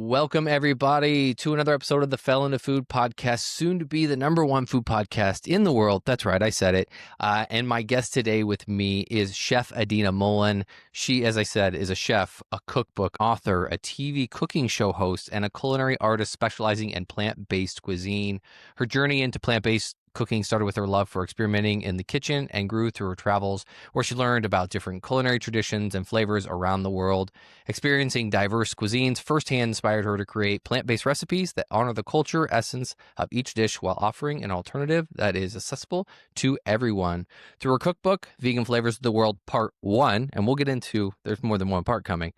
Welcome, everybody, to another episode of the Fell into Food podcast, soon to be the #1 food podcast in the world. That's right, I said it. And my guest today with me is Chef Adina Mullen. She, as I said, is a chef, a cookbook author, a TV cooking show host, and a culinary artist specializing in plant-based cuisine. Her journey into plant-based cooking started with her love for experimenting in the kitchen and grew through her travels, where she learned about different culinary traditions and flavors around the world. Experiencing diverse cuisines firsthand inspired her to create plant-based recipes that honor the culture essence of each dish while offering an alternative that is accessible to everyone. Through her cookbook, Vegan Flavors of the World Part 1, and we'll get into, there's more than one part coming,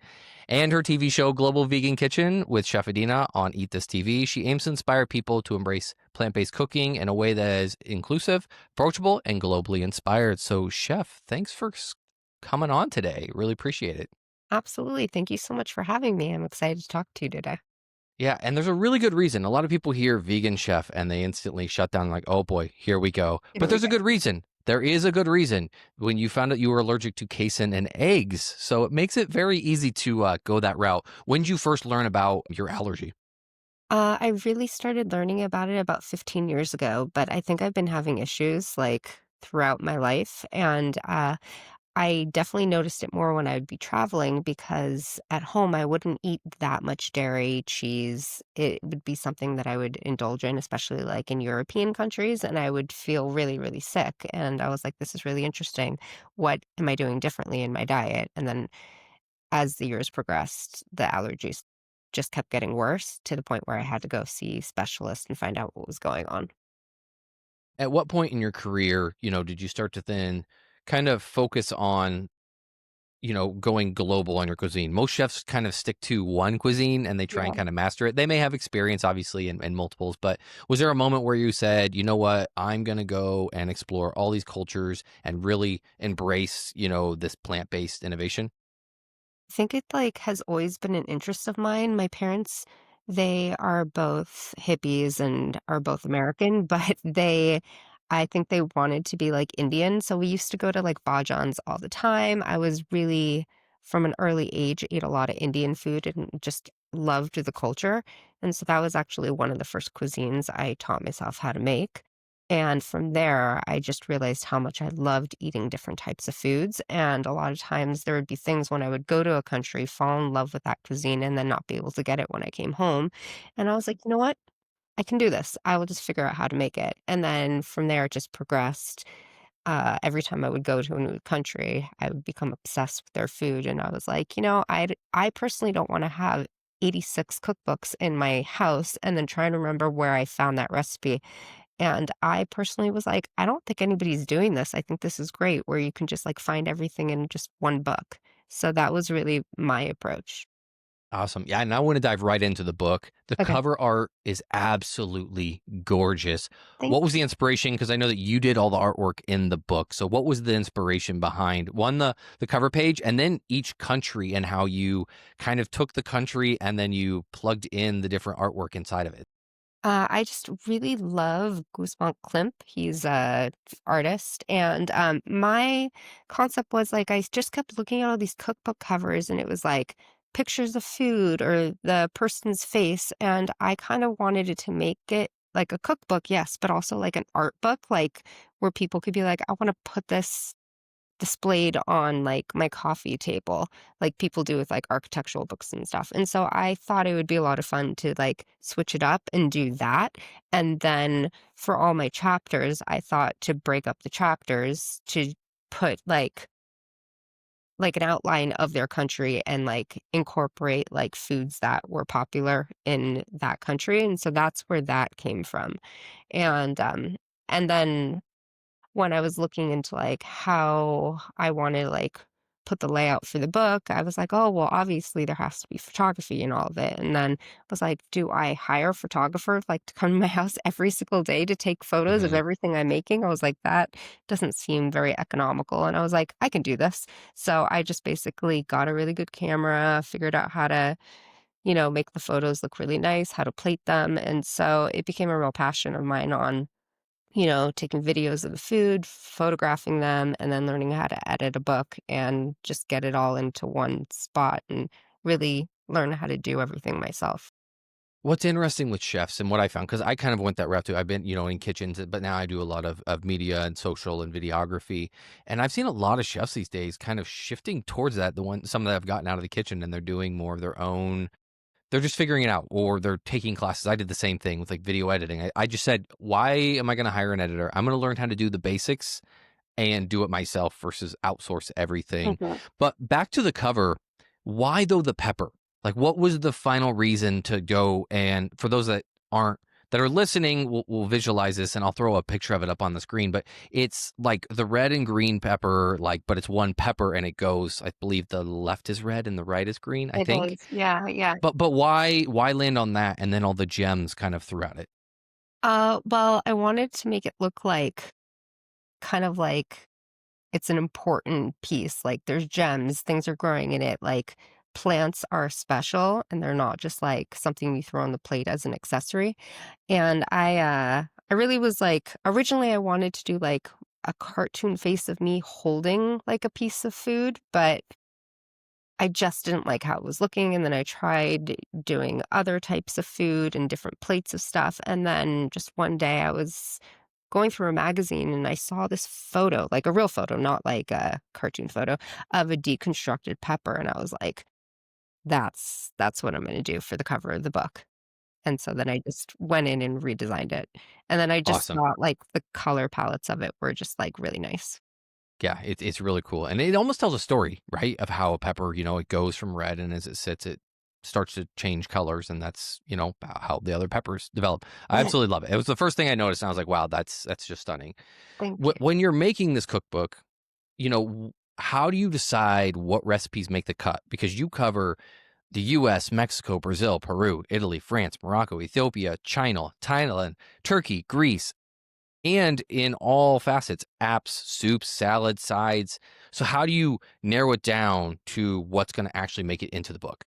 and her TV show Global Vegan Kitchen with Chef Adina on Eat This TV, she aims to inspire people to embrace plant-based cooking in a way that is inclusive, approachable, and globally inspired. So, Chef, thanks for coming on today. Really appreciate it. Absolutely. Thank you so much for having me. I'm excited to talk to you today. Yeah, and there's a really good reason. A lot of people hear vegan chef and they instantly shut down like, "Oh boy, here we go." Here But we there's a go. good reason. There is a good reason when you found out you were allergic to casein and eggs. So it makes it very easy to go that route. When did you first learn about your allergy? I really started learning about it about 15 years ago, but I think I've been having issues like throughout my life. And I definitely noticed it more when I would be traveling because at home I wouldn't eat that much dairy, cheese. It would be something that I would indulge in, especially like in European countries, and I would feel really, really sick. And I was like, this is really interesting. What am I doing differently in my diet? And then as the years progressed, the allergies just kept getting worse to the point where I had to go see specialists and find out what was going on. At what point in your career, did you start to then kind of focus on going global on your cuisine? Most chefs kind of stick to one cuisine and they try and Yeah. kind of master it. They may have experience, obviously, in multiples, but was there a moment where you said, you know what, I'm going to go and explore all these cultures and really embrace, this plant-based innovation? I think it, like, has always been an interest of mine. My parents, they are both hippies and are both American, but I think they wanted to be, like, Indian, so we used to go to, like, bhajans all the time. I was really, from an early age, ate a lot of Indian food and just loved the culture, and so that was actually one of the first cuisines I taught myself how to make. And from there, I just realized how much I loved eating different types of foods. And a lot of times there would be things when I would go to a country, fall in love with that cuisine, and then not be able to get it when I came home. And I was like, you know what? I can do this. I will just figure out how to make it. And then from there, it just progressed. Every time I would go to a new country, I would become obsessed with their food. And I was like, I personally don't want to have 86 cookbooks in my house and then trying to remember where I found that recipe. And I personally was like, I don't think anybody's doing this. I think this is great where you can just like find everything in just one book. So that was really my approach. Awesome. Yeah, and I want to dive right into the book. The Okay. cover art is absolutely gorgeous. Thank What was the inspiration? Because I know that you did all the artwork in the book. So what was the inspiration behind one, the cover page, and then each country and how you kind of took the country and then you plugged in the different artwork inside of it? I just really love Guzman Klimt. He's a artist, and my concept was like I just kept looking at all these cookbook covers, and it was like pictures of food or the person's face, and I kind of wanted it to make it like a cookbook, yes, but also like an art book, like where people could be like, I want to put this displayed on, like, my coffee table, like people do with, like, architectural books and stuff, and so I thought it would be a lot of fun to, like, switch it up and do that, and then for all my chapters, I thought to break up the chapters to put, like an outline of their country and, like, incorporate, like, foods that were popular in that country, and so that's where that came from, and then when I was looking into, like, how I wanted to, like, put the layout for the book, I was like, "Oh, well, obviously, there has to be photography in all of it," and then I was like, "Do I hire a photographer, like, to come to my house every single day to take photos of Hmm. everything I'm making?" I was like, "That doesn't seem very economical," and I was like, "I can do this." So I just basically got a really good camera, figured out how to, make the photos look really nice, how to plate them, and so it became a real passion of mine on taking videos of the food, photographing them, and then learning how to edit a book and just get it all into one spot and really learn how to do everything myself. What's interesting with chefs and what I found, because I kind of went that route too. I've been, in kitchens, but now I do a lot of media and social and videography. And I've seen a lot of chefs these days kind of shifting towards that. Some that have gotten out of the kitchen and they're doing more of their own. They're just figuring it out, or they're taking classes. I did the same thing with like video editing. I just said, why am I going to hire an editor? I'm going to learn how to do the basics and do it myself versus outsource everything. Mhm. But back to the cover, why though the pepper? Like, what was the final reason to go? And for those that are listening, will visualize this, and I'll throw a picture of it up on the screen. But it's like the red and green pepper, but it's one pepper, and it goes. I believe the left is red and the right is green. I It think. is. Yeah, yeah. But why land on that, and then all the gems kind of throughout it? Well, I wanted to make it look like kind of like it's an important piece. Like there's gems, things are growing in it. Like plants are special and they're not just like something you throw on the plate as an accessory. And I really was like originally I wanted to do like a cartoon face of me holding like a piece of food, but I just didn't like how it was looking, and then I tried doing other types of food and different plates of stuff, and then just one day I was going through a magazine and I saw this photo, like a real photo, not like a cartoon photo, of a deconstructed pepper, and I was like, "That's what I'm gonna do for the cover of the book." And so then I just went in and redesigned it, and then I just Awesome. thought, like, the color palettes of it were just, like, really nice. Yeah, it's really cool, and it almost tells a story, right, of how a pepper, it goes from red, and as it sits, it starts to change colors, and that's, how the other peppers develop. I absolutely love it. It was the first thing I noticed, and I was like, "Wow, that's just stunning." Thank you. When you're making this cookbook, how do you decide what recipes make the cut? Because you cover the US, Mexico, Brazil, Peru, Italy, France, Morocco, Ethiopia, China, Thailand, Turkey, Greece, and in all facets, apps, soups, salads, sides. So how do you narrow it down to what's going to actually make it into the book?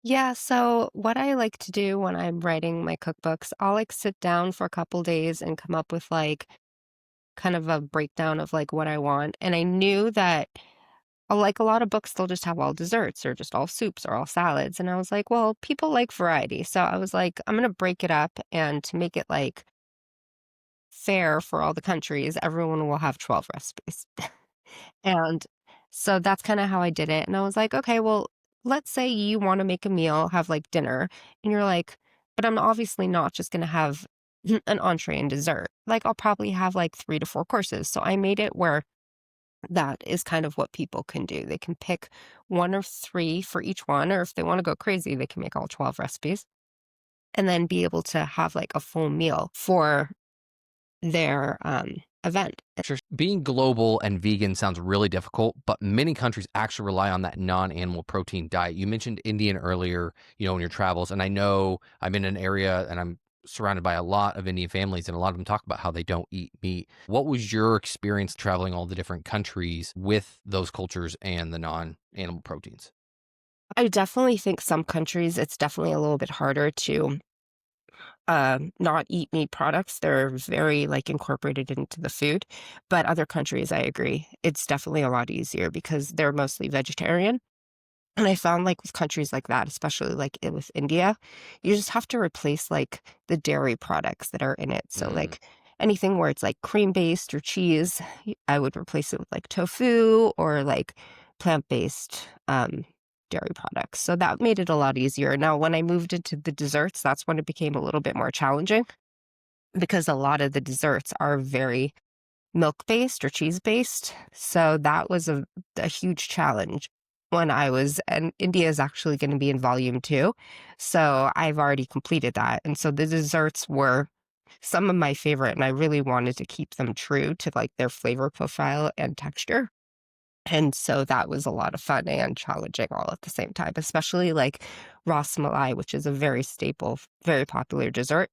Yeah, so what I like to do when I'm writing my cookbooks, I'll like sit down for a couple days and come up with like kind of a breakdown of like what I want. And I knew that like a lot of books, they'll just have all desserts or just all soups or all salads. And I was like, well, people like variety. So I was like, I'm going to break it up and to make it like fair for all the countries, everyone will have 12 recipes. And so that's kinda how I did it, and I was like, "Okay, well, let's say you wanna make a meal, have, like, dinner," and you're like, "But I'm obviously not just gonna have an entree and dessert. Like, I'll probably have, like, 3 to 4 courses." So I made it where that is kind of what people can do. They can pick 1 or 3 for each one, or if they wanna go crazy, they can make all 12 recipes, and then be able to have, like, a full meal for their, event. Sure. Being global and vegan sounds really difficult, but many countries actually rely on that non-animal protein diet. You mentioned Indian earlier, in your travels, and I know I'm in an area and I'm surrounded by a lot of Indian families, and a lot of them talk about how they don't eat meat. What was your experience traveling all the different countries with those cultures and the non-animal proteins? I definitely think some countries, it's definitely a little bit harder to, not eat meat products. They're very, like, incorporated into the food, but other countries, I agree. It's definitely a lot easier because they're mostly vegetarian, and I found, like, with countries like that, especially, like, with India, you just have to replace, like, the dairy products that are in it. So, Mm. like, anything where it's, like, cream-based or cheese, I would replace it with, like, tofu or, like, plant-based, dairy products. So that made it a lot easier. Now, when I moved into the desserts, that's when it became a little bit more challenging because a lot of the desserts are very milk-based or cheese-based. So that was a huge challenge when I was and India is actually gonna be in volume 2. So I've already completed that, and so the desserts were some of my favorite, and I really wanted to keep them true to, like, their flavor profile and texture. And so that was a lot of fun and challenging all at the same time, especially, like, ras malai, which is a very staple, very popular dessert.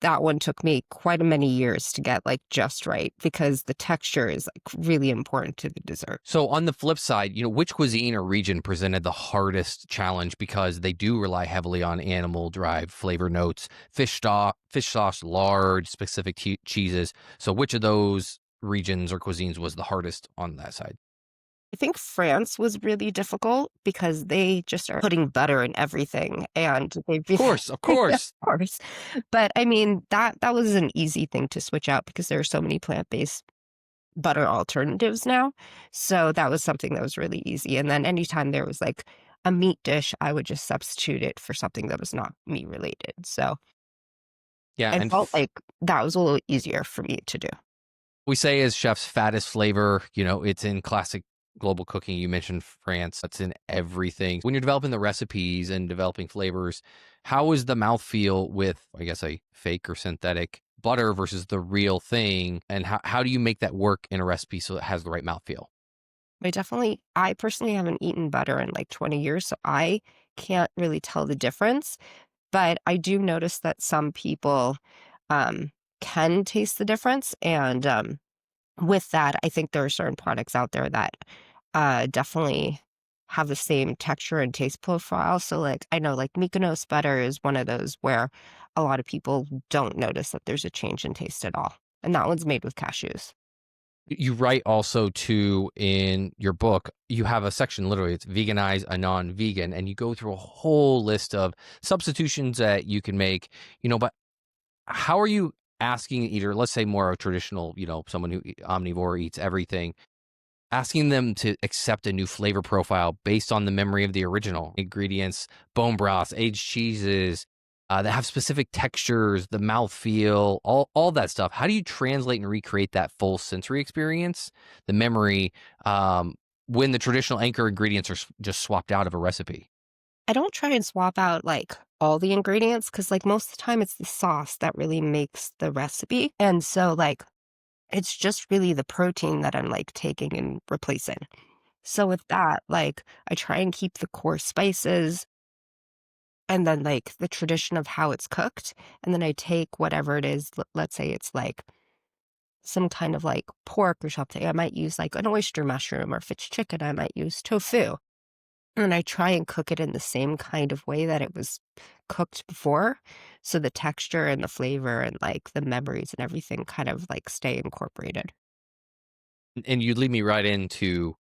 That one took me quite a many years to get, like, just right because the texture is, like, really important to the dessert. So on the flip side, which cuisine or region presented the hardest challenge because they do rely heavily on animal-derived flavor notes, fish sauce, lard, specific cheeses. So which of those regions or cuisines was the hardest on that side? I think France was really difficult because they just are putting butter in everything, and they Of really course, of of course. course. But, I mean, that was an easy thing to switch out because there are so many plant-based butter alternatives now. So that was something that was really easy, and then anytime there was, like, a meat dish, I would just substitute it for something that was not meat related. So Yeah, I and felt like that was a little easier for me to do. we say as chefs, fattest flavor, it's in classic global cooking. You mentioned France, that's in everything. When you're developing the recipes and developing flavors, how is the mouthfeel with, I guess, a fake or synthetic butter versus the real thing? And how do you make that work in a recipe so it has the right mouthfeel? I personally haven't eaten butter in like 20 years, so I can't really tell the difference. But I do notice that some people um, can taste the difference. And with that, I think there are certain products out there that definitely have the same texture and taste profile. So, like, I know, like, Mykonos butter is one of those where a lot of people don't notice that there's a change in taste at all. And that one's made with cashews. You write also too in your book, you have a section literally, it's veganize a non-vegan, and you go through a whole list of substitutions that you can make, but how are you asking an eater, let's say more a traditional, someone who omnivore eats everything, asking them to accept a new flavor profile based on the memory of the original ingredients, bone broths, aged cheeses, that have specific textures, the mouth feel, all that stuff. How do you translate and recreate that full sensory experience, the memory, when the traditional anchor ingredients are just swapped out of a recipe? I don't try and swap out, like, all the ingredients because, like, most of the time it's the sauce that really makes the recipe, and so, like, it's just really the protein that I'm, like, taking and replacing. So with that, like, I try and keep the core spices and then, like, the tradition of how it's cooked, and then I take whatever it is, let's say it's, like, some kind of, like, pork or something, I might use, like, an oyster mushroom, or if it's chicken, I might use tofu. And I try and cook it in the same kind of way that it was cooked before, so the texture and the flavor and, like, the memories and everything kind of, like, stay incorporated. And you lead me right into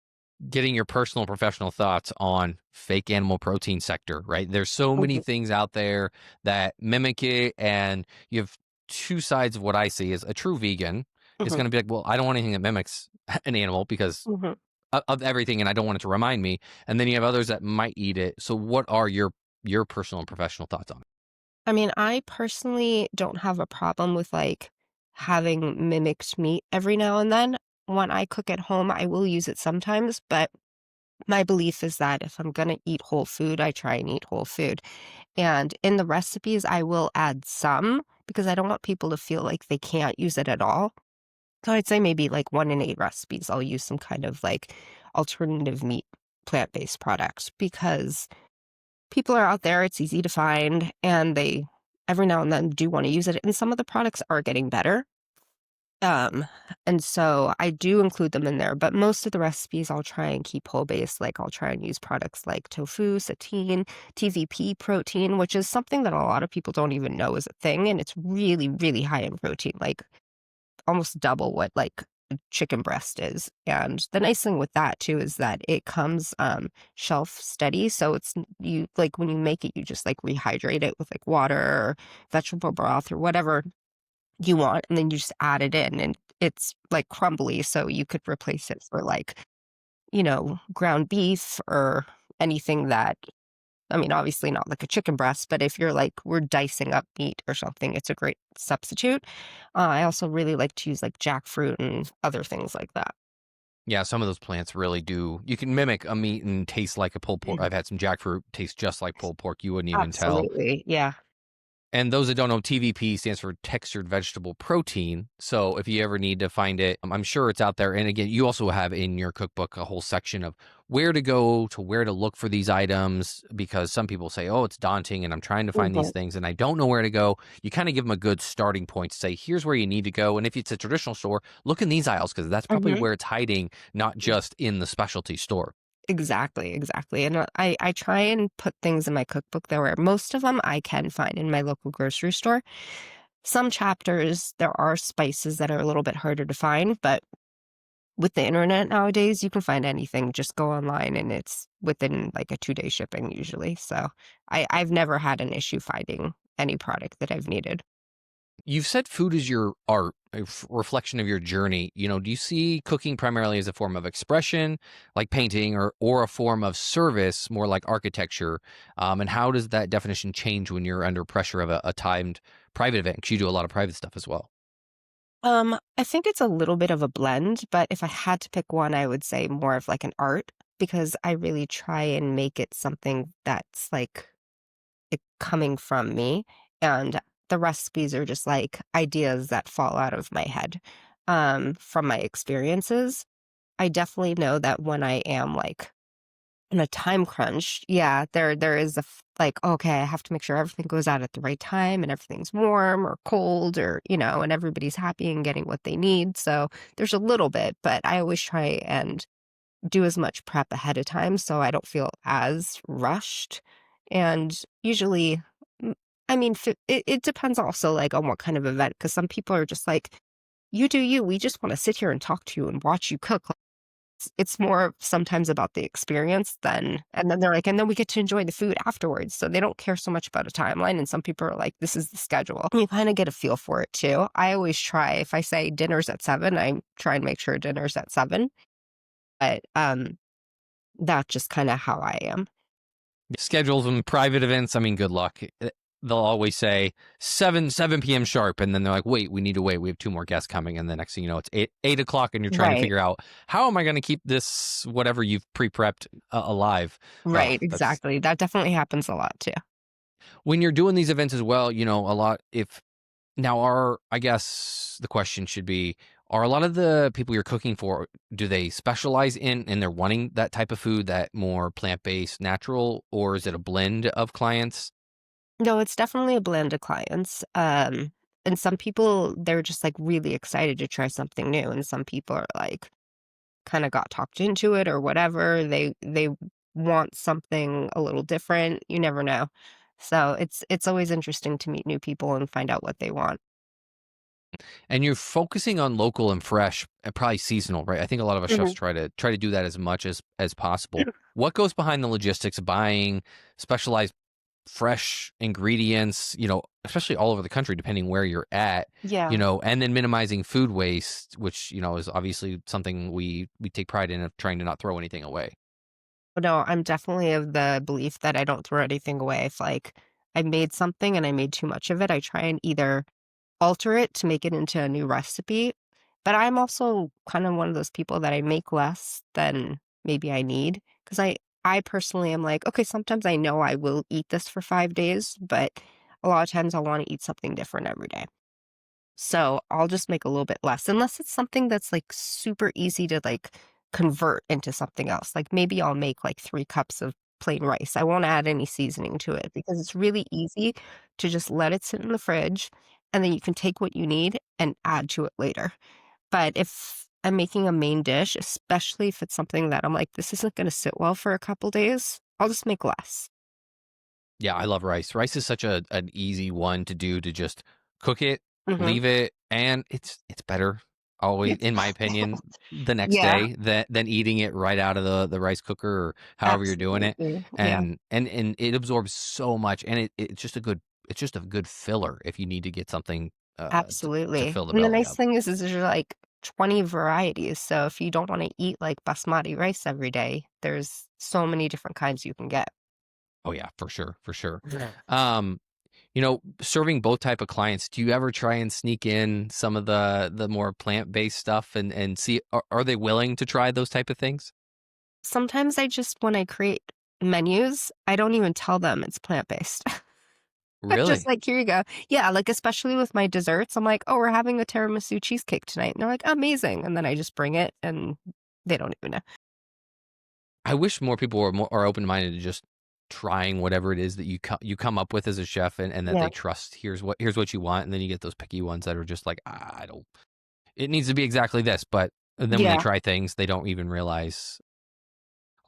getting your personal and professional thoughts on fake animal protein sector, right? There's so many Mhm, things out there that mimic it, and you have two sides of what I see is a true vegan is mhm, going to be like, well, I don't want anything that mimics an animal because mhm. of everything, and I don't want it to remind me. And then you have others that might eat it. So, what are your personal and professional thoughts on it? I mean, I personally don't have a problem with, like, having mimicked meat every now and then. When I cook at home, I will use it sometimes, but my belief is that if I'm gonna eat whole food, I try and eat whole food. And in the recipes, I will add some because I don't want people to feel like they can't use it at all. So I'd say maybe like 1 in 8 recipes, I'll use some kind of like alternative meat plant-based product because people are out there, it's easy to find, and they every now and then do want to use it. And some of the products are getting better. Um, and so I do include them in there, but most of the recipes I'll try and keep whole base. Like I'll try and use products like tofu, satine, TVP protein, which is something that a lot of people don't even know is a thing. And it's really, really high in protein, like almost double what like a chicken breast is. And the nice thing with that too is that it comes shelf steady. So you like when you make it, you just like rehydrate it with like water or vegetable broth or whatever you want, and then you just add it in, and it's, like, crumbly, so you could replace it for, like, ground beef or anything that I mean, obviously not like a chicken breast, but if you're, like, we're dicing up meat or something, it's a great substitute. I also really like to use, like, jackfruit and other things like that. Yeah, some of those plants really do. You can mimic a meat and taste like a pulled pork. Mhm. I've had some jackfruit taste just like pulled pork. You wouldn't even tell. Absolutely, yeah. And those that don't know, TVP stands for textured vegetable protein. So if you ever need to find it, I'm sure it's out there. And again, you also have in your cookbook a whole section of where to go to where to look for these items because some people say, oh, it's daunting and I'm trying to find these Mhm, things and I don't know where to go. You kind of give them a good starting point to say, here's where you need to go. And if it's a traditional store, look in these aisles because that's probably mhm. where it's hiding, not just in the specialty store. Exactly, exactly, and, I try and put things in my cookbook that where most of them I can find in my local grocery store. Some chapters, there are spices that are a little bit harder to find, but with the internet nowadays, you can find anything, just go online and it's within like a 2-day shipping usually. So I've never had an issue finding any product that I've needed. You've said food is your art, a reflection of your journey. Do you see cooking primarily as a form of expression, like painting, or a form of service, more like architecture? And how does that definition change when you're under pressure of a timed private event? Because you do a lot of private stuff as well. I think it's a little bit of a blend, but if I had to pick one, I would say more of like an art because I really try and make it something that's like it coming from me. And the recipes are just like ideas that fall out of my head from my experiences. I definitely know that when I am like in a time crunch, yeah, there is like, okay, I have to make sure everything goes out at the right time and everything's warm or cold or, and everybody's happy and getting what they need. So there's a little bit, but I always try and do as much prep ahead of time so I don't feel as rushed. And usually, mm, I mean, it depends also like on what kind of event, because some people are just like, you do you. We just want to sit here and talk to you and watch you cook. It's more sometimes about the experience than and then they're like, "And then we get to enjoy the food afterwards." So they don't care so much about a timeline, and some people are like, "This is the schedule." You kinda get a feel for it too. I always try if I say dinner's at 7, I try and make sure dinner's at 7, but, that's just kinda how I am. Schedules and private events, I mean, good luck. They'll always say 7 p.m. sharp, and then they're like, wait, we need to wait. We have two more guests coming, and the next thing you know, it's 8 o'clock, and you're trying to Right, figure out how am I going to keep this whatever you've pre-prepped alive. Oh, right, that's exactly. That definitely happens a lot too. when you're doing these events as well. A lot. If now are I guess the question should be: are a lot of the people you're cooking for, do they specialize in and they're wanting that type of food, that more plant-based, natural, or is it a blend of clients? No, it's definitely a blend of clients, and some people, they're just, like, really excited to try something new, and some people are like kinda got talked into it or whatever. They want something a little different, you never know. So it's always interesting to meet new people and find out what they want. And you're focusing on local and fresh and probably seasonal, right? I think a lot of us chefs Mhm. try to do that as much as possible. What goes behind the logistics of buying specialized fresh ingredients, especially all over the country, depending where you're at, Yeah. and then minimizing food waste, which, is obviously something we take pride in of trying to not throw anything away. No, I'm definitely of the belief that I don't throw anything away. If, like, I made something and I made too much of it, I try and either alter it to make it into a new recipe, but I'm also kind of one of those people that I make less than maybe I need because I personally am like, okay, sometimes I know I will eat this for 5 days, but a lot of times I want to eat something different every day. So I'll just make a little bit less unless it's something that's like super easy to like convert into something else. Like maybe I'll make like 3 cups of plain rice. I won't add any seasoning to it because it's really easy to just let it sit in the fridge and then you can take what you need and add to it later. But if I'm making a main dish, especially if it's something that I'm like, this isn't going to sit well for a couple days, I'll just make less. Yeah, I love rice. Rice is such an easy one to do, to just cook it, Hmm. leave it, and it's better always, in my opinion, the next Yeah, day than eating it right out of the rice cooker or however you're doing it. absolutely. Yeah, And it absorbs so much, and it's just a good filler if you need to get something to absolutely. fill the And the belly nice up. thing is there's like 20 varieties. So if you don't want to eat like basmati rice every day, there's so many different kinds you can get. Oh yeah, for sure, for sure. Yeah. Um, serving both type of clients, do you ever try and sneak in some of the more plant-based stuff and see, are they willing to try those type of things? Sometimes I just, when I create menus, I don't even tell them it's plant-based. I'm just Really? like, "Here you go." Yeah, like, especially with my desserts, I'm like, "Oh, we're having a tiramisu cheesecake tonight." And they're like, "Amazing." And then I just bring it and they don't even know. I wish more people are open-minded to just trying whatever it is that you come up with as a chef, and that Yeah. they trust, here's what you want, and then you get those picky ones that are just like, I don't, it needs to be exactly this, but and then when they Yeah. try things, they don't even realize.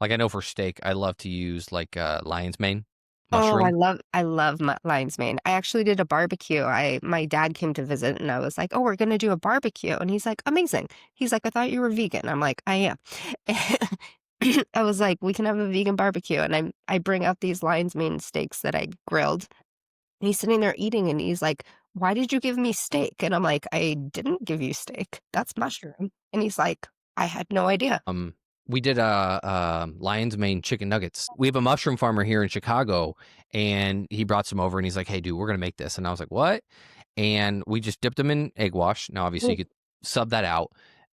Like, I know for steak, I love to use, like, lion's mane, Oh, mushroom. I love lion's mane. I actually did a barbecue. My dad came to visit and I was like, "Oh, we're gonna do a barbecue." And he's like, "Amazing." He's like, "I thought you were vegan." I'm like, "I am." I was like, "We can have a vegan barbecue." And I bring out these lion's mane steaks that I grilled. And he's sitting there eating and he's like, "Why did you give me steak?" And I'm like, "I didn't give you steak. That's mushroom." And he's like, "I had no idea." Um, we did lion's mane chicken nuggets. We have a mushroom farmer here in Chicago, and he brought some over, and he's like, "Hey, dude, we're gonna make this." And I was like, "What?" And we just dipped them in egg wash. Now, obviously, you Mm, could sub that out,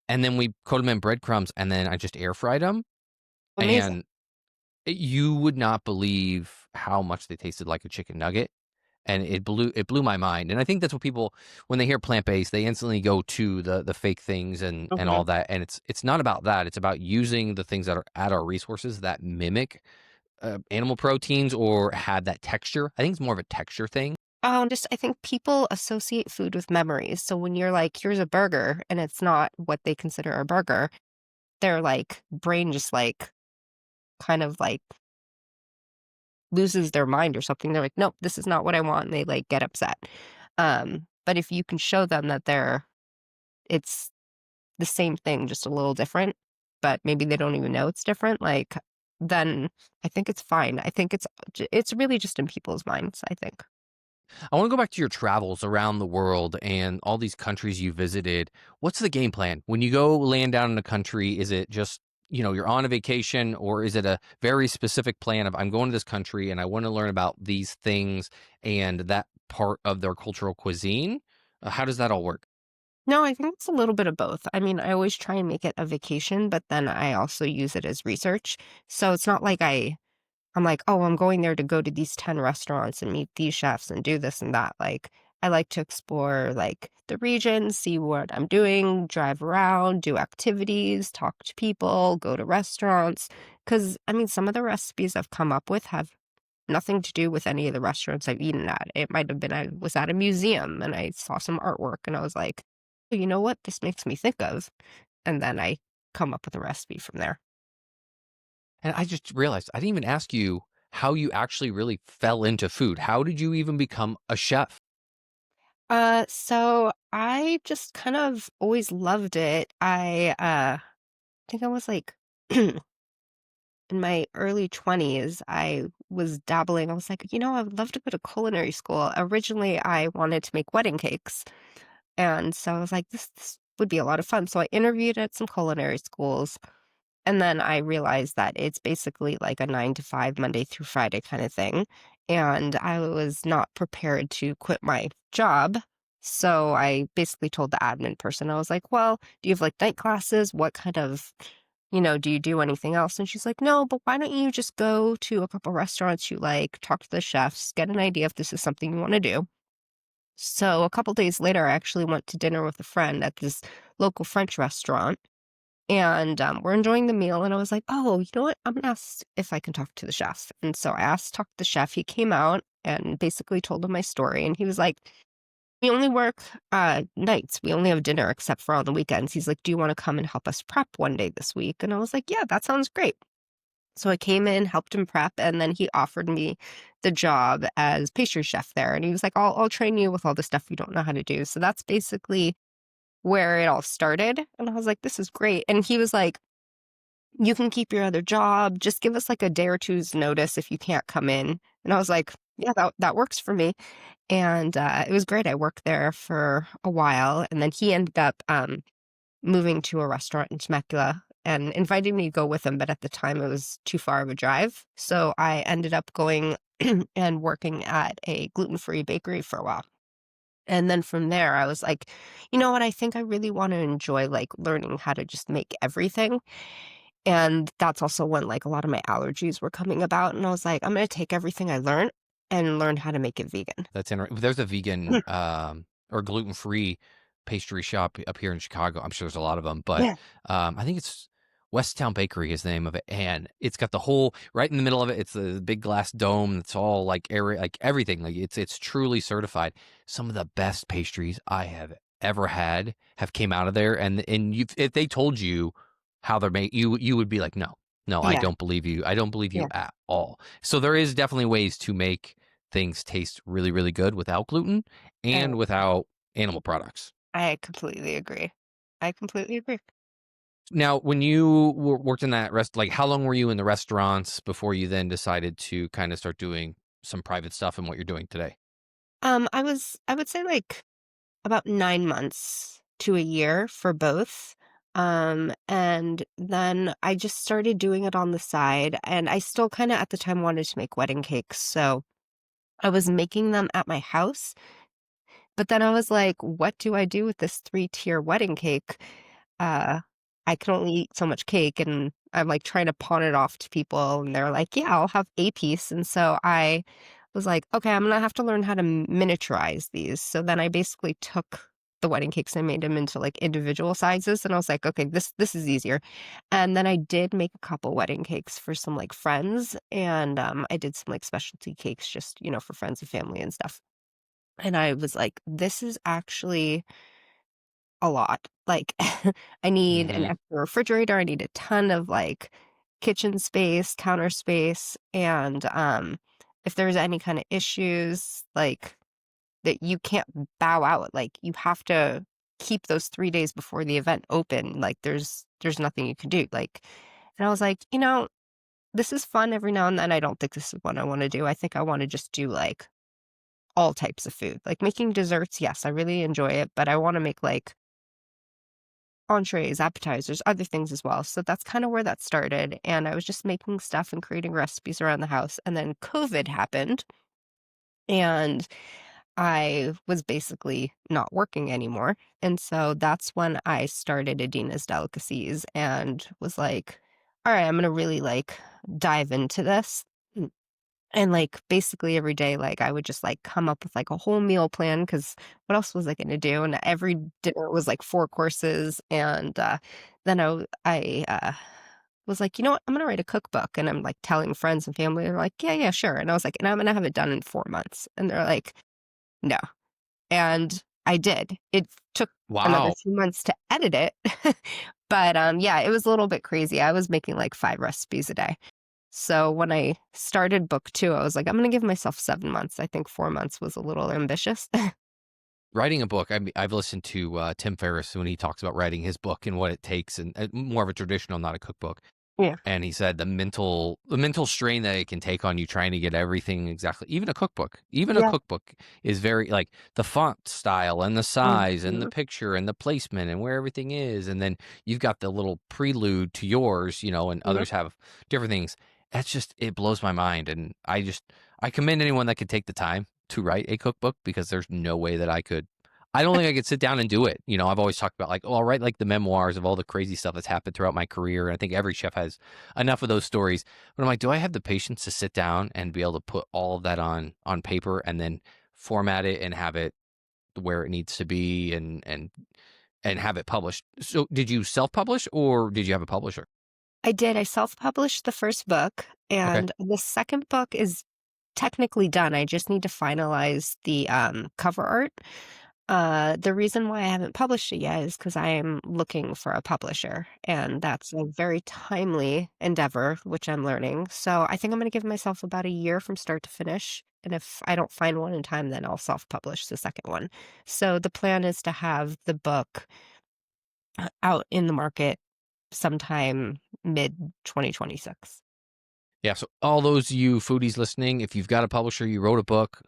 and then we coat them in breadcrumbs, and then I just air fried them. amazing. And you would not believe how much they tasted like a chicken nugget. And it blew my mind. And I think that's what people, when they hear plant based, they instantly go to the fake things and all Mhm. that. And it's not about that. It's about using the things that are at our resources that mimic animal proteins or had that texture. I think it's more of a texture thing. Just I think people associate food with memories. So when you're like, "Here's a burger," and it's not what they consider a burger, their like brain just like kind of like loses their mind or something. They're like, "Nope, this is not what I want," and they like get upset. But if you can show them that it's the same thing, just a little different, but maybe they don't even know it's different, like, then I think it's fine. I think it's really just in people's minds, I think. I want to go back to your travels around the world and all these countries you visited. What's the game plan? When you go land down in a country, is it just, you're on a vacation, or is it a very specific plan of I'm going to this country and I want to learn about these things and that part of their cultural cuisine? How does that all work? No, I think it's a little bit of both. I mean, I always try and make it a vacation, but then I also use it as research. So it's not like I'm like, "Oh, I'm going there to go to these 10 restaurants and meet these chefs and do this and that." Like, I like to explore, like, the region, see what I'm doing, drive around, do activities, talk to people, go to restaurants. Because I mean, some of the recipes I've come up with have nothing to do with any of the restaurants I've eaten at. It might have been I was at a museum and I saw some artwork and I was like, "Oh, you know what this makes me think of?" And then I come up with a recipe from there. And I just realized I didn't even ask you how you actually really fell into food. How did you even become a chef? So I just kind of always loved it. I think I was like in my early 20s, I was dabbling. I was like, I would love to go to culinary school. Originally, I wanted to make wedding cakes. And so I was like, this would be a lot of fun. So I interviewed at some culinary schools. And then I realized that it's basically like a 9 to 5, Monday through Friday kind of thing. And I was not prepared to quit my job. So I basically told the admin person, I was like, "Well, do you have like night classes? What kind of, do you do anything else?" And she's like, "No, but why don't you just go to a couple restaurants you like, talk to the chefs, get an idea if this is something you want to do." So a couple days later, I actually went to dinner with a friend at this local French restaurant and, we're enjoying the meal, and I was like, "Oh, you know what? I'm gonna ask if I can talk to the chef." And so I asked talk to the chef. He came out and basically told him my story, and he was like, "We only work, nights. We only have dinner except for on the weekends." He's like, "Do you wanna come and help us prep one day this week?" And I was like, "Yeah, that sounds great." So I came in, helped him prep, and then he offered me the job as pastry chef there, and he was like, I'll train you with all the stuff you don't know how to do." So that's basically where it all started, and I was like, "This is great." And he was like, "You can keep your other job. Just give us, like, a day or two's notice if you can't come in." And I was like, "Yeah, that works for me." And, it was great. I worked there for a while, and then he ended up, moving to a restaurant in Temecula and invited me to go with him, but at the time, it was too far of a drive. So I ended up going and working at a gluten-free bakery for a while. And then from there, I was like, "You know what? I think I really wanna enjoy, like, learning how to just make everything." And that's also when, like, a lot of my allergies were coming about, and I was like, "I'm gonna take everything I learned and learn how to make it vegan." That's interesting. There's a vegan or gluten free pastry shop up here in Chicago. I'm sure there's a lot of them, but Yeah. I think it's Westtown Bakery is the name of it, and it's got the whole right in the middle of it. It's a big glass dome. It's all like area, like everything. Like it's truly certified. Some of the best pastries I have ever had have came out of there, and if they told you how they're made, you would be like, no. No, I Yeah, don't believe you. I don't believe you yeah, at all. So there is definitely ways to make things taste really, really good without gluten and and without animal products. I completely agree. I completely agree. Now, when you worked in that like how long were you in the restaurants before you then decided to kind of start doing some private stuff and what you're doing today? I would say, like, about 9 months to a year for both, and then I just started doing it on the side, and I still kinda, at the time, wanted to make wedding cakes, so I was making them at my house, but then I was like, "What do I do with this three-tier wedding cake?" Uh, I can only eat so much cake, and I'm, like, trying to pawn it off to people, and they're like, "Yeah, I'll have a piece," and so I was like, "Okay, I'm gonna have to learn how to miniaturize these." So then I basically took the wedding cakes and made them into, like, individual sizes, and I was like, "Okay, this is easier." And then I did make a couple wedding cakes for some, like, friends, and, I did some, like, specialty cakes just, for friends and family and stuff. And I was like, "This is actually a lot." Like, I need an Hmm. extra refrigerator, I need a ton of, like, kitchen space, counter space, and, if there's any kinda issues, like, that you can't bow out, like, you have to keep those 3 days before the event open, like, there's nothing you can do, like, and I was like, this is fun every now and then, I don't think this is what I wanna do, I think I wanna just do, like, all types of food. Like, making desserts, yes, I really enjoy it, but I wanna make, like, entrees, appetizers, other things as well. So that's kinda where that started, and I was just making stuff and creating recipes around the house, and then COVID happened, and I was basically not working anymore, and so that's when I started Adina's Delicacies and was like, "Alright, I'm gonna really, like, dive into this." And, like, basically every day, like, I would just, like, come up with, like, a whole meal plan because what else was I gonna do? And every dinner was, like, 4 courses, and, then was like, "You know what? I'm gonna write a cookbook," and I'm, like, telling friends and family, they're like, "Yeah, yeah, sure," and I was like, "And I'm gonna have it done in 4 months," and they're like, "No," and I did. It took another Wow. 2 months to edit it, but, yeah, it was a little bit crazy. I was making, like, 5 recipes a day. So when I started book 2, I was like, "I'm gonna give myself 7 months." I think 4 months was a little ambitious. Writing a book, I've listened to Tim Ferriss when he talks about writing his book and what it takes, and more of a traditional, not a cookbook. Yeah. And he said the mental strain that it can take on you trying to get everything exactly, even a Yeah. cookbook is very like the font style and the size and the Mhm. picture and the placement and where everything is. And then you've got the little prelude to yours, and Yep. others have different things. That's just, it blows my mind. And I commend anyone that could take the time to write a cookbook because there's no way that I could. I don't think I could sit down and do it. I've always talked about like, oh, I'll write like the memoirs of all the crazy stuff that's happened throughout my career. And I think every chef has enough of those stories. But I'm like, do I have the patience to sit down and be able to put all of that on paper and then format it and have it where it needs to be and have it published? So did you self-publish or did you have a publisher? I did. I self-published the first book, Okay. and the second book is technically done. I just need to finalize the, cover art. The reason why I haven't published it yet is because I am looking for a publisher, and that's a very timely endeavor, which I'm learning. So I think I'm gonna give myself about a year from start to finish, and if I don't find one in time, then I'll self-publish the second one. So the plan is to have the book, out in the market sometime mid-2026. Yeah. So all those you foodies listening, if you've got a publisher, you wrote a book,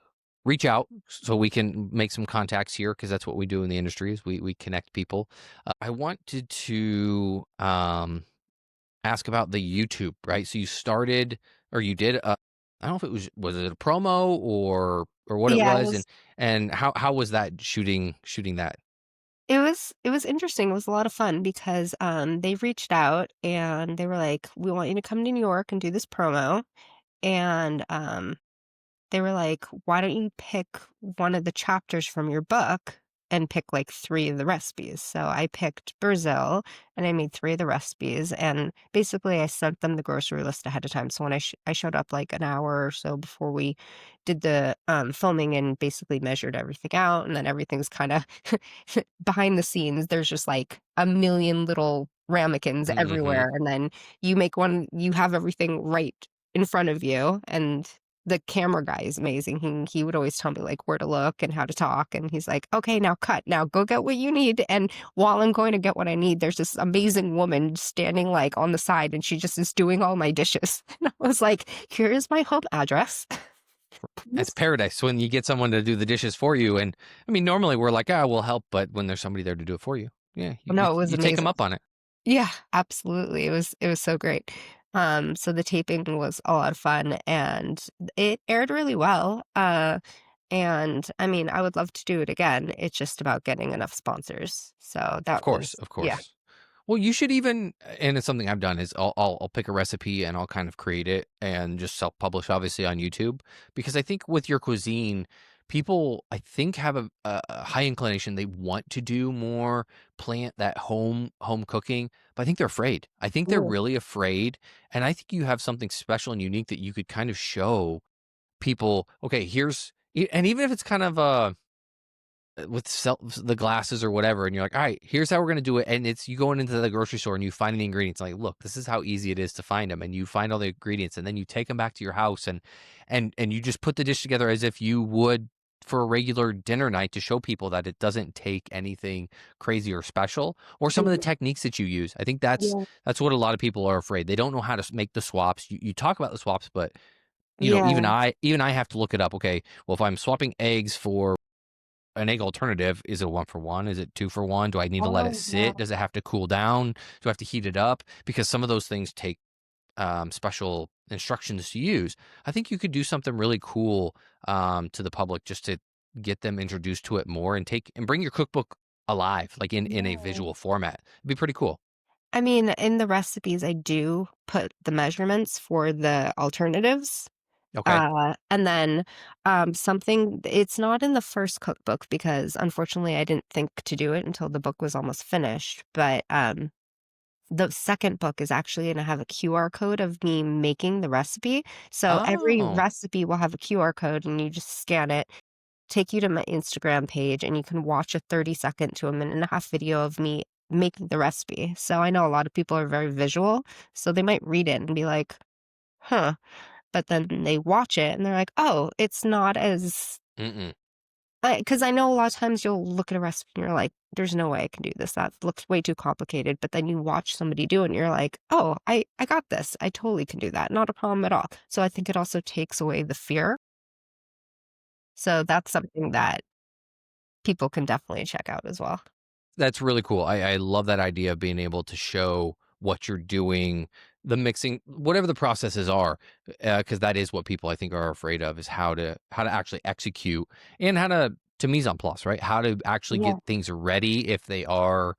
reach out so we can make some contacts here because that's what we do in the industry is we connect people. I wanted to ask about the YouTube, right? So you started or you did I don't know if was it a promo or what it Yeah, was and how was that shooting that? it was interesting, it was a lot of fun because, they reached out and they were like, "We want you to come to New York and do this promo," and, they were like, "Why don't you pick one of the chapters from your book and pick, like, 3 of the recipes?" So I picked Brazil, and I made 3 of the recipes, and basically, I sent them the grocery list ahead of time, so when I showed up, like, an hour or so before we did the, filming and basically measured everything out, and then everything's kinda behind the scenes, there's just, like, a million little ramekins Mhm. everywhere, and then you make one you have everything right in front of you, and the camera guy is amazing. He would always tell me, like, where to look and how to talk, and he's like, "Okay, now cut. Now go get what you need," and while I'm going to get what I need, there's this amazing woman standing, like, on the side, and she just is doing all my dishes. And I was like, "Here is my home address." It's Please. paradise when you get someone to do the dishes for you, and, I mean, normally we're like, "Ah, we'll help," but when there's somebody there to do it for you, yeah, No, it was you take them amazing. up on it. Yeah, absolutely. It was so great. So the taping was a lot of fun and it aired really well. And I mean, I would love to do it again. It's just about getting enough sponsors. So Of that course, was, of yeah. course. Well, you should even, and it's something I've done, is I'll pick a recipe and I'll kind of create it and just self-publish, obviously, on YouTube, because I think with your cuisine, people, I think, have a high inclination. They want to do more plant that home cooking, but I think they're afraid. I think they're Mm, really afraid, and I think you have something special and unique that you could kind of show people. Okay, and even if it's kind of with the glasses or whatever, and you're like, all right, here's how we're gonna do it. And it's you going into the grocery store and you finding the ingredients. Like, look, this is how easy it is to find them, and you find all the ingredients, and then you take them back to your house, and you just put the dish together as if you would for a regular dinner night, to show people that it doesn't take anything crazy or special, or some of the mm, techniques that you use. I think that's what a lot of people are afraid. They don't know how to make the swaps. You talk about the swaps, but yeah, even I have to look it up. Okay, well, if I'm swapping eggs for an egg alternative, is it a 1 for 1? Is it 2 for 1? Do I need to let it oh, yeah. sit? Does it have to cool down? Do I have to heat it up? Because some of those things take, special instructions to use. I think you could do something really cool, to the public, just to get them introduced to it more, and bring your cookbook alive, like, in a Yeah. visual format. It'd be pretty cool. I mean, in the recipes, I do put the measurements for the alternatives. Okay. And then, something it's not in the first cookbook because, unfortunately, I didn't think to do it until the book was almost finished, but, the second book is actually gonna have a QR code of me making the recipe. So every Oh. recipe will have a QR code, and you just scan it, take you to my Instagram page, and you can watch a 30-second to a minute and a half video of me making the recipe. So I know a lot of people are very visual, so they might read it and be like, "Huh." But then they watch it and they're like, "Oh, it's not as" Mm-mm. because I know a lot of times you'll look at a recipe and you're like, "There's no way I can do this. That looks way too complicated." But then you watch somebody do it and you're like, "Oh, I got this. I totally can do that. Not a problem at all." So I think it also takes away the fear. So that's something that people can definitely check out as well. That's really cool. I love that idea of being able to show what you're doing, the mixing, whatever the processes are, because that is what people, I think, are afraid of, is how to actually execute, and how to mise en place, right? How to actually Yeah. get things ready if they are,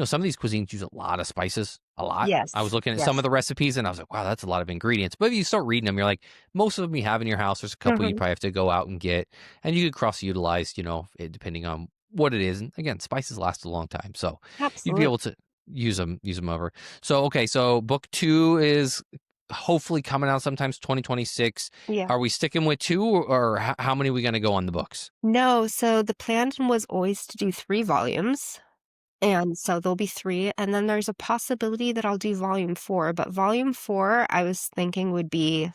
some of these cuisines use a lot of spices, a lot. I was Yes. looking at some of Yes. the recipes and I was like, wow, that's a lot of ingredients. But if you start reading them, you're like, most of them you have in your house. There's a couple you Mhm. probably have to go out and get, and you could cross utilize, depending on what it is. And again, spices last a long time. So you'd be Absolutely. able to use them over. So, okay. So book two is hopefully coming out sometimes 2026. Yeah. Are we sticking with two, or how many are we going to go on the books? No, so the plan was always to do 3 volumes. And so there'll be 3, and then there's a possibility that I'll do volume 4, but volume 4, I was thinking would be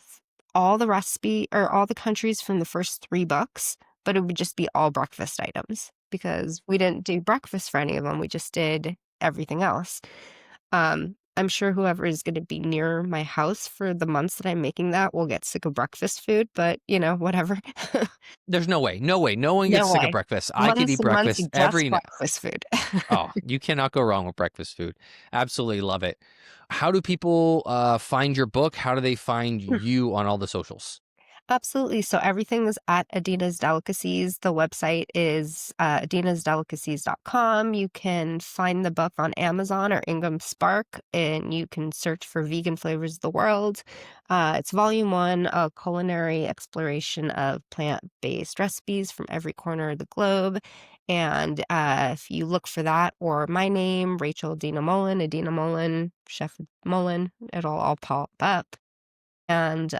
all the recipe or all the countries from the first 3 books, but it would just be all breakfast items because we didn't do breakfast for any of them, we just did everything else. I'm sure whoever is gonna be near my house for the months that I'm making that will get sick of breakfast food, but, whatever. There's no way, no way, no one gets No sick of way. breakfast. I could Months eat and months breakfast of just every night. breakfast food. Oh, you cannot go wrong with breakfast food. Absolutely love it. How do people find your book? How do they find you on all the socials? Absolutely. So everything is at Adina's Delicacies. The website is adinasdelicacies.com. You can find the book on Amazon or Ingham Spark, and you can search for Vegan Flavors of the World. It's volume 1, a culinary exploration of plant-based recipes from every corner of the globe. And if you look for that or my name, Rachel Adina Mullen, Adina Mullen, Chef Mullen, it'll all pop up. And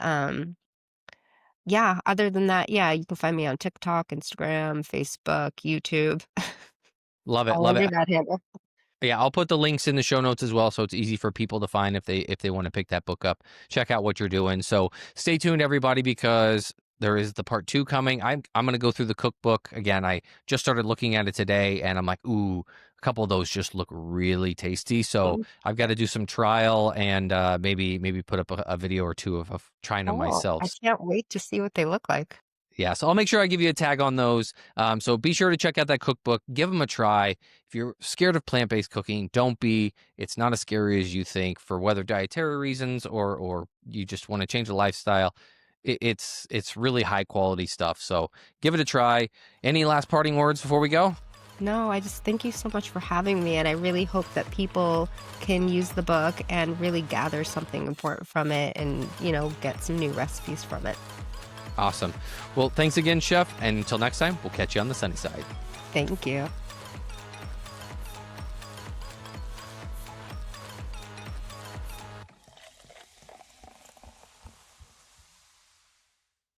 yeah, other than that, yeah, you can find me on TikTok, Instagram, Facebook, YouTube, Love it, all love it. under that handle. Yeah, I'll put the links in the show notes as well, so it's easy for people to find if they want to pick that book up. Check out what you're doing. So stay tuned, everybody, because there is the part 2 coming. I'm going to go through the cookbook again. I just started looking at it today, and I'm like, ooh, a couple of those just look really tasty. So Mm. I've got to do some trial and maybe put up a video or two of trying them Oh, I myself. can't wait to see what they look like. Yeah, so I'll make sure I give you a tag on those. So be sure to check out that cookbook. Give them a try. If you're scared of plant-based cooking, don't be. It's not as scary as you think for whether dietary reasons or you just want to change the lifestyle. It's really high quality stuff. So give it a try. Any last parting words before we go? No, I just thank you so much for having me. And I really hope that people can use the book and really gather something important from it and, get some new recipes from it. Awesome. Well, thanks again, Chef. And until next time, we'll catch you on the sunny side. Thank you.